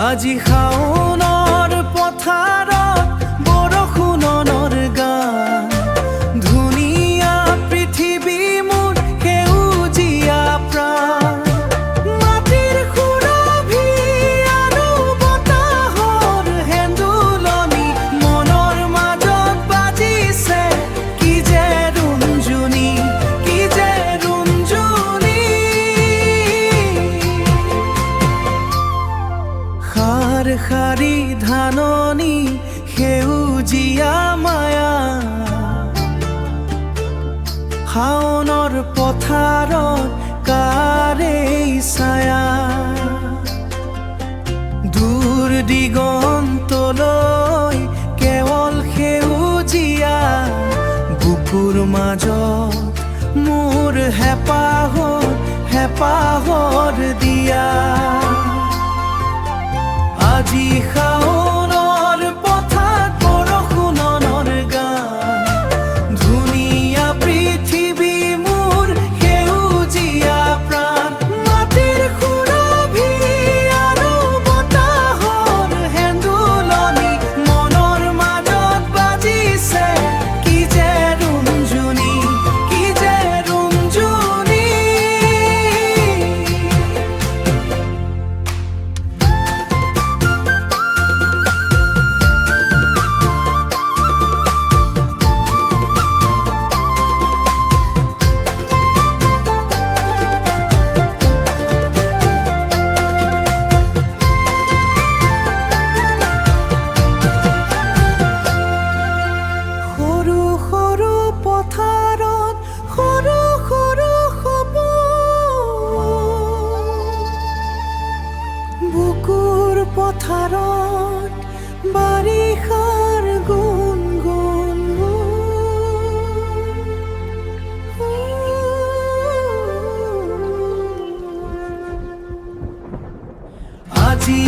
আজি শাওনৰ পথাৰত বৰষুণৰ গান ধুনীয়া পৃথিৱী মোৰ সেউজীয়া প্ৰাণ মাটিৰ সুৰভি আৰু বতাহৰ হেন্দুলনি মনৰ মাজত বাজিছে কি যে ৰুণজুনি কি যে ৰুণজুনি শাৰ শাৰী ধাননি সেউজীয়া মায়া শাওনৰ পথাৰত কাৰেই ছায়া দূৰ দিগন্তলৈ কেৱল সেউজীয়া বুকুৰ মাজত মোৰ হেঁপাহৰ দিয়া আজি শাওনৰ পথাৰত বৰষুণৰ গান ধুনীয়া পৃথিৱী মোৰ সেউজীয়া প্ৰাণ মাটিৰ সুৰভি আৰু বতাহৰ হেন্দুলনি মনৰ মাজত বাজিছে কি যে ৰুণজুনি কি যে ৰুণজুনি সৰু সৰু পথাৰত সৰু সৰু সপোন বুকুৰ পথাৰত বাৰিষাৰ গুণগুণ আজি